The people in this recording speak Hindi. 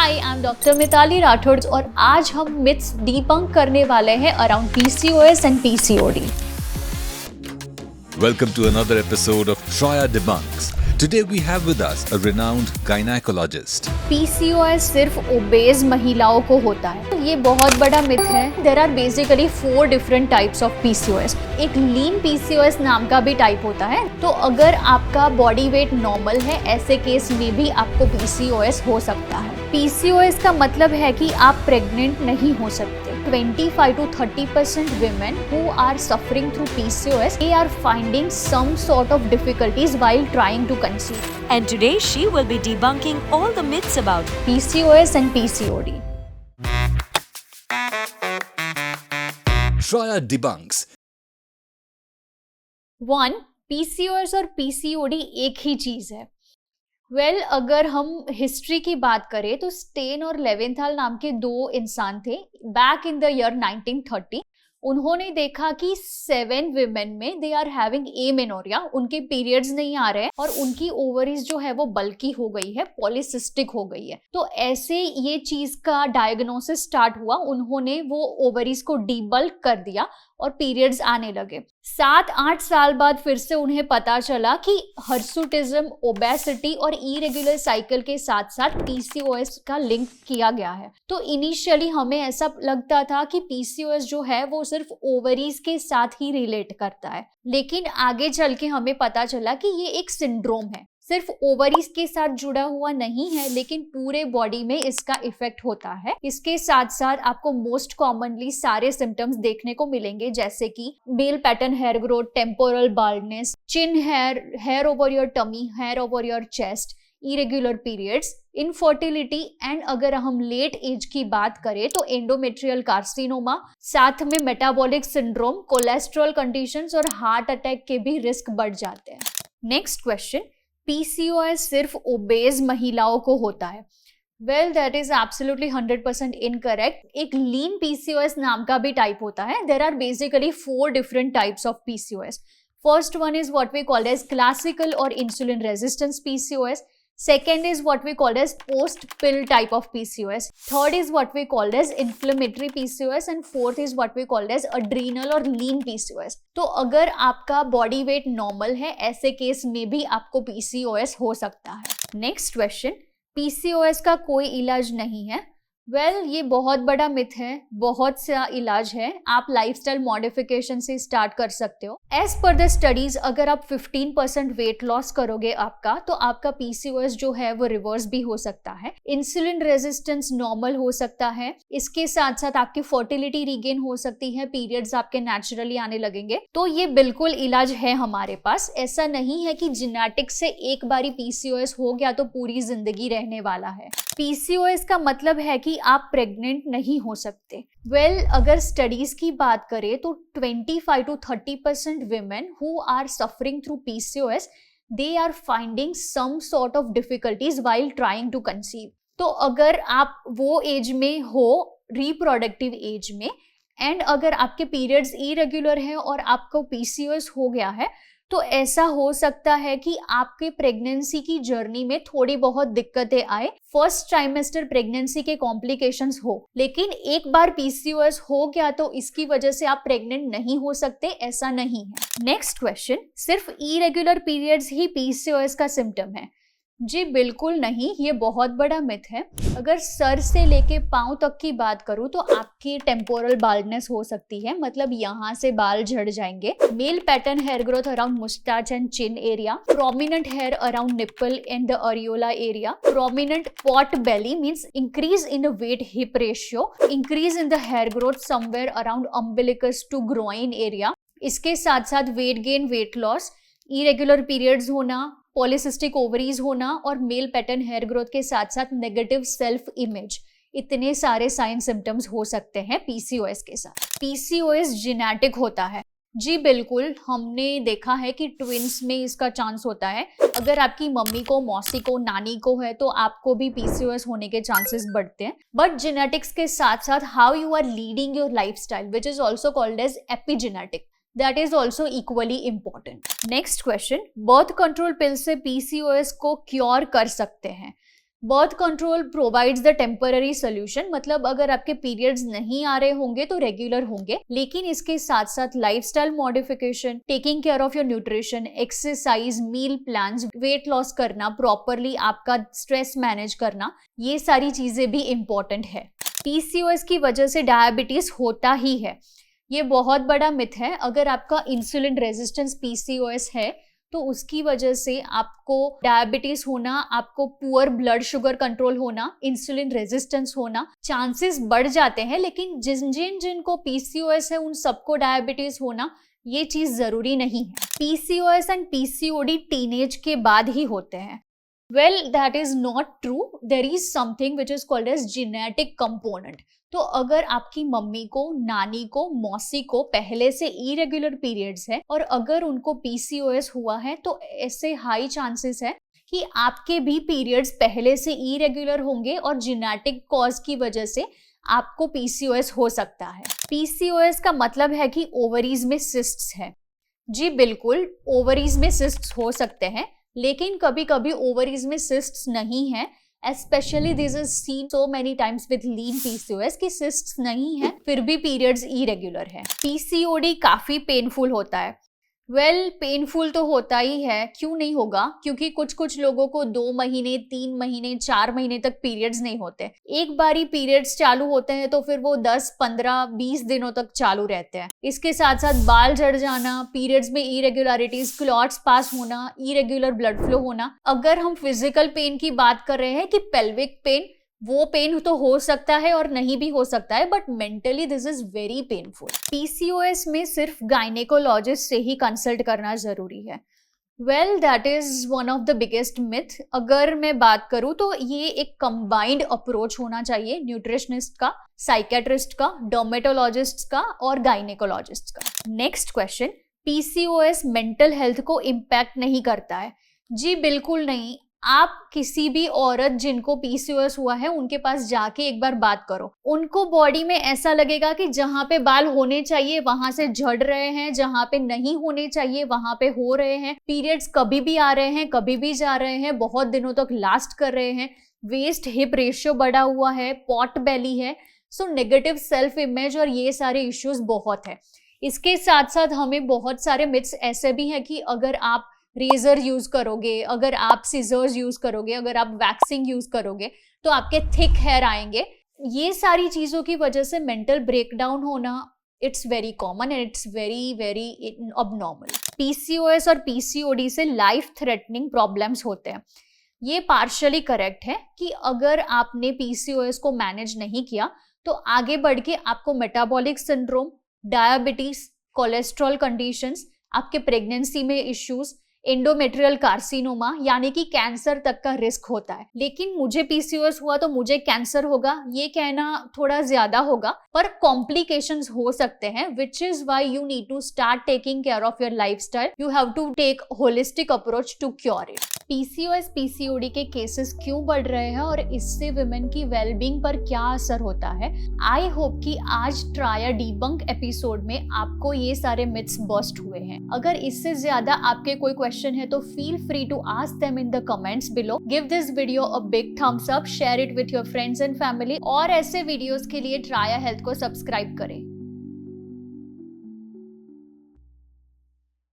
Hi, I am doctor Mitali Rathore और आज हम मिथ्स डिबंक करने वाले हैं around PCOS and PCOD. Welcome to another episode of Shaya Debunks. Today we have with us a renowned gynecologist. PCOS सिर्फ ओबेज महिलाओं को होता है, ये बहुत बड़ा मिथ है। There are basically 4 different types of PCOS. एक लीन पीसीओएस नाम का भी टाइप होता है। तो अगर आपका बॉडी वेट नॉर्मल है, ऐसे केस में भी आपको पीसीओएस हो सकता है। पीसीओएस का मतलब है कि आप प्रेग्नेंट नहीं हो सकते। 25 to 30% women who are suffering through PCOS, they are finding some sort of difficulties while trying to conceive. And today she will be debunking all the myths about PCOS and PCOD. Shaya Debunks. 1. PCOS और PCOD एक ही चीज है। अगर हम हिस्ट्री की बात करें तो स्टेन और लेवेंथाल नाम के 2 इंसान थे बैक इन द ईयर 1930। उन्होंने देखा कि 7 विमेन में दे आर हैविंग एमेनोरिया, उनके पीरियड्स नहीं आ रहे हैं और उनकी ओवरीज जो है वो बल्की हो गई है, पॉलीसिस्टिक हो गई है। तो ऐसे ये चीज का डायग्नोसिस स्टार्ट हुआ। उन्होंने वो ओवरीज को डीबल्क कर दिया और पीरियड्स आने लगे। 7-8 साल बाद फिर से उन्हें पता चला कि हर्सुटिज्म, ओबेसिटी और इरेगुलर साइकिल के साथ साथ पीसीओएस का लिंक किया गया है। तो इनिशियली हमें ऐसा लगता था कि पीसीओएस जो है वो सिर्फ ओवरीज के साथ ही रिलेट करता है, लेकिन आगे चल के हमें पता चला कि ये एक सिंड्रोम है, सिर्फ ओवरीज के साथ जुड़ा हुआ नहीं है, लेकिन पूरे बॉडी में इसका इफेक्ट होता है। इसके साथ साथ आपको मोस्ट कॉमनली सारे सिम्टम्स देखने को मिलेंगे, जैसे कि male pattern hair growth, temporal baldness, chin hair, hair over your tummy, hair over your chest, irregular periods, infertility and अगर हम लेट एज की बात करें तो एंडोमेट्रियल कार्सिनोमा, साथ में मेटाबॉलिक सिंड्रोम, कोलेस्ट्रॉल कंडीशंस और हार्ट अटैक के भी रिस्क बढ़ जाते हैं। नेक्स्ट क्वेश्चन, पीसीओएस सिर्फ ओबेज महिलाओं को होता है। That is absolutely 100% incorrect. एक लीन पीसीओएस नाम का भी टाइप होता है। There are basically 4 different types of PCOS. First one is what we call as classical और insulin resistance PCOS. Second is what we call as post-pill type of PCOS. Third is what we call as inflammatory PCOS and fourth is what we call as adrenal और lean PCOS. तो अगर आपका बॉडी वेट नॉर्मल है, ऐसे केस में भी आपको PCOS हो सकता है। नेक्स्ट क्वेश्चन, PCOS का कोई इलाज नहीं है। ये बहुत बड़ा मिथ है। बहुत सा इलाज है, आप लाइफस्टाइल मॉडिफिकेशन से स्टार्ट कर सकते हो। एज पर द स्टडीज अगर आप 15% वेट लॉस करोगे आपका, तो आपका पीसीओएस जो है वो रिवर्स भी हो सकता है। इंसुलिन रेजिस्टेंस नॉर्मल हो सकता है। इसके साथ साथ आपकी फर्टिलिटी रीगेन हो सकती है, पीरियड्स आपके नेचुरली आने लगेंगे। तो ये बिल्कुल इलाज है हमारे पास। ऐसा नहीं है कि जेनेटिक्स से एक बारी पीसीओएस हो गया तो पूरी जिंदगी रहने वाला है। पीसीओएस का मतलब है कि आप प्रेग्नेंट नहीं हो सकते। अगर स्टडीज की बात करें तो 25 to 30% women who are suffering through PCOS, they are finding some sort of difficulties while trying to conceive. तो अगर आप वो एज में हो, रिप्रोडक्टिव एज में, एंड अगर आपके पीरियड्स इरेगुलर हैं और आपको पीसीओएस हो गया है, तो ऐसा हो सकता है कि आपके प्रेगनेंसी की जर्नी में थोड़ी बहुत दिक्कतें आए, फर्स्ट ट्राइमेस्टर प्रेगनेंसी के कॉम्प्लिकेशंस हो। लेकिन एक बार पीसीओएस हो गया तो इसकी वजह से आप प्रेग्नेंट नहीं हो सकते, ऐसा नहीं है। नेक्स्ट क्वेश्चन, सिर्फ इरेगुलर पीरियड्स ही पीसीओएस का सिम्टम है? जी बिल्कुल नहीं, ये बहुत बड़ा मिथ है। अगर सर से लेके पांव तक की बात करूं तो आपकी टेम्पोरल बाल्डनेस हो सकती है, मतलब यहाँ से बाल झड़ जाएंगे। Male pattern hair growth around moustache and chin area, prominent hair around nipple and the areola area, prominent pot belly means increase in the weight hip ratio, increase in the hair growth somewhere around umbilicus to groin area. इसके साथ साथ weight gain, weight loss, irregular periods होना, पॉलीसिस्टिक ओवरीज होना और मेल पैटर्न हेयर ग्रोथ के साथ साथ नेगेटिव सेल्फ इमेज, इतने सारे साइन सिम्टम्स हो सकते हैं पीसीओएस के साथ। पीसीओएस जेनेटिक होता है? जी बिल्कुल, हमने देखा है कि ट्विंस में इसका चांस होता है। अगर आपकी मम्मी को, मौसी को, नानी को है तो आपको भी पीसीओएस होने के चांसेस बढ़ते हैं। बट जेनेटिक्स के साथ साथ how you are leading your lifestyle, which is also called as epigenetic, that is also equally important. Next question, birth control pill से पीसीओएस को क्योर कर सकते हैं? Birth control provides the temporary solution, मतलब अगर आपके पीरियड्स नहीं आ रहे होंगे तो रेगुलर होंगे, लेकिन इसके साथ साथ lifestyle modification, taking care of your nutrition, exercise, meal plans, weight loss करना, प्रॉपरली आपका स्ट्रेस मैनेज करना, ये सारी चीजें भी इंपॉर्टेंट है। पीसीओएस की वजह से डायबिटीज होता ही है, ये बहुत बड़ा मिथ है। अगर आपका इंसुलिन रेजिस्टेंस पीसीओएस है तो उसकी वजह से आपको डायबिटीज होना, आपको पुअर ब्लड शुगर कंट्रोल होना, इंसुलिन रेजिस्टेंस होना चांसेस बढ़ जाते हैं, लेकिन जिनको पीसीओएस है उन सबको डायबिटीज होना ये चीज जरूरी नहीं है। पीसीओएस एंड पीसीओडी टीनेज के बाद ही होते हैं। Well, that is not true. There is something which is called as genetic component. तो अगर आपकी मम्मी को, नानी को, मौसी को पहले से इरेगुलर पीरियड्स है और अगर उनको पीसीओएस हुआ है तो ऐसे हाई चांसेस है कि आपके भी पीरियड्स पहले से इरेगुलर होंगे और जेनेटिक कॉज की वजह से आपको पीसीओएस हो सकता है। पीसीओएस का मतलब है कि ओवरीज में सिस्ट्स है। जी बिल्कुल, ओवरीज में सिस्ट्स हो सकते हैं, लेकिन कभी कभी ओवरीज में सिस्ट्स नहीं है। Especially this is seen so many times with lean PCOS कि सिस्ट्स नहीं है फिर भी पीरियड्स इरेगुलर है। पीसीओडी काफी पेनफुल होता है। वेल, पेनफुल तो होता ही है, क्यों नहीं होगा, क्योंकि कुछ लोगों को 2 महीने, 3 महीने, 4 महीने तक पीरियड्स नहीं होते। एक बारी पीरियड्स चालू होते हैं तो फिर वो 10, 15, 20 दिनों तक चालू रहते हैं। इसके साथ साथ बाल झड़ जाना, पीरियड्स में इरेगुलरिटीज, क्लॉट्स पास होना, इरेगुलर ब्लड फ्लो होना। अगर हम फिजिकल पेन की बात कर रहे हैं कि पेल्विक पेन, वो पेन तो हो सकता है और नहीं भी हो सकता है, but mentally this is very painful. PCOS में सिर्फ गायनेकोलॉजिस्ट से ही कंसल्ट करना जरूरी है। Well, that is one of the biggest myth. अगर मैं बात करूं तो ये एक कंबाइंड अप्रोच होना चाहिए, न्यूट्रिशनिस्ट का, साइकेट्रिस्ट का, डर्मेटोलॉजिस्ट का और गायनेकोलॉजिस्ट का। Next question, PCOS mental health को इम्पैक्ट नहीं करता है? जी बिल्कुल नहीं। आप किसी भी औरत जिनको पीसीओएस हुआ है उनके पास जाके एक बार बात करो, उनको बॉडी में ऐसा लगेगा कि जहां पे बाल होने चाहिए वहां से झड़ रहे हैं, जहां पे नहीं होने चाहिए वहां पे हो रहे हैं, पीरियड्स कभी भी आ रहे हैं, कभी भी जा रहे हैं, बहुत दिनों तक लास्ट कर रहे हैं, वेस्ट हिप रेशियो बढ़ा हुआ है, पॉट बेली है। सो नेगेटिव सेल्फ इमेज और ये सारे इश्यूज बहुत है। इसके साथ साथ हमें बहुत सारे मिथ्स ऐसे भी हैं कि अगर आप रेजर यूज करोगे, अगर आप सीजर्स यूज करोगे, अगर आप वैक्सिंग यूज करोगे तो आपके थिक हेयर आएंगे। ये सारी चीजों की वजह से मेंटल ब्रेकडाउन होना it's very common and it's very very abnormal. PCOS और पीसीओडी से लाइफ थ्रेटनिंग प्रॉब्लम्स होते हैं। ये पार्शियली करेक्ट है कि अगर आपने पीसीओएस को मैनेज नहीं किया तो आगे बढ़ के आपको metabolic syndrome, diabetes, cholesterol conditions, आपके प्रेगनेंसी में इश्यूज, एंडोमेट्रियल कार्सिनोमा यानी कि कैंसर तक का रिस्क होता है। लेकिन मुझे पीसीओएस हुआ तो मुझे कैंसर होगा, ये कहना थोड़ा ज्यादा होगा, पर कॉम्प्लिकेशंस हो सकते हैं, which is why you need to start taking care of your lifestyle. You have to take holistic approach to cure it. PCOS PCOD के केसेस क्यों बढ़ रहे हैं और इससे वुमेन की वेलबींग पर क्या असर होता है? आई होप कि आज ट्राया डिबंक एपिसोड में आपको ये सारे मिथ्स बस्ट हुए हैं। अगर इससे ज्यादा आपके कोई क्वेश्चन है तो feel free to ask them in the comments below. Give this video a big thumbs up, share it with your friends and family और ऐसे वीडियोस के लिए ट्राया हेल्थ को सब्सक्राइब करें।